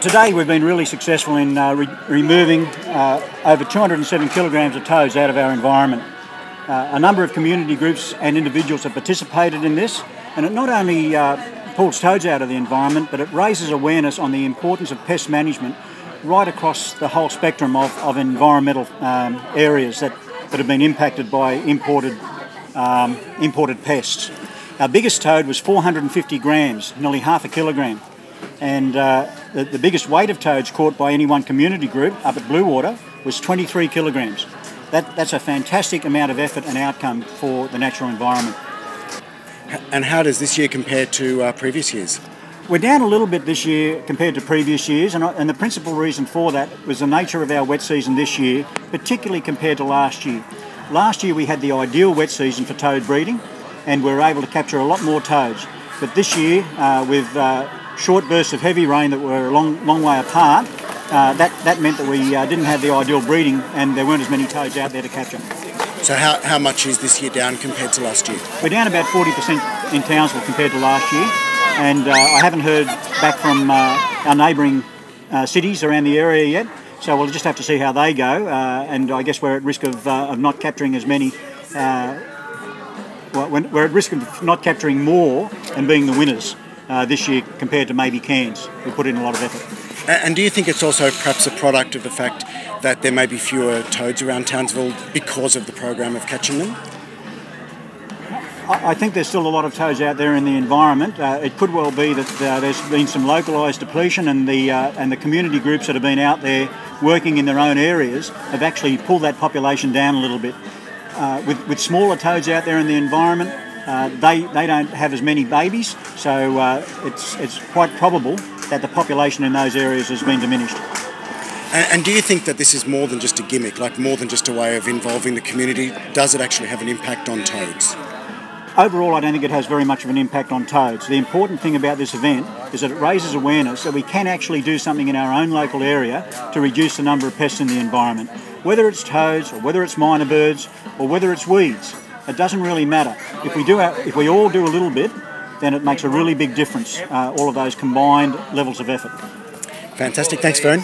Today we've been really successful in removing over 207 kilograms of toads out of our environment. A number of community groups and individuals have participated in this, and it not only pulls toads out of the environment, but it raises awareness on the importance of pest management right across the whole spectrum of environmental areas that have been impacted by imported pests. Our biggest toad was 450 grams, nearly half a kilogram. And the biggest weight of toads caught by any one community group up at Bluewater was 23 kilograms. That's a fantastic amount of effort and outcome for the natural environment. And how does this year compare to previous years? We're down a little bit this year compared to previous years, and the principal reason for that was the nature of our wet season this year, particularly compared to last year. Last year we had the ideal wet season for toad breeding, and we were able to capture a lot more toads. But this year, with short bursts of heavy rain that were a long way apart, that meant that we didn't have the ideal breeding, and there weren't as many toads out there to capture. So how much is this year down compared to last year? We're down about 40% in Townsville compared to last year, and I haven't heard back from our neighbouring cities around the area yet, so we'll just have to see how they go, and I guess we're at risk of not capturing as many. We're at risk of not capturing more and being the winners this year compared to maybe Cairns. We put in a lot of effort. And do you think it's also perhaps a product of the fact that there may be fewer toads around Townsville because of the program of catching them? I think there's still a lot of toads out there in the environment. It could well be that there's been some localised depletion, and the community groups that have been out there working in their own areas have actually pulled that population down a little bit. With smaller toads out there in the environment, they don't have as many babies, so it's quite probable that the population in those areas has been diminished. And do you think that this is more than just a gimmick, like more than just a way of involving the community? Does it actually have an impact on toads? Overall, I don't think it has very much of an impact on toads. The important thing about this event is that it raises awareness that we can actually do something in our own local area to reduce the number of pests in the environment. Whether it's toads, or whether it's minor birds, or whether it's weeds, it doesn't really matter. If we all do a little bit, then it makes a really big difference, all of those combined levels of effort. Fantastic. Thanks, Vern.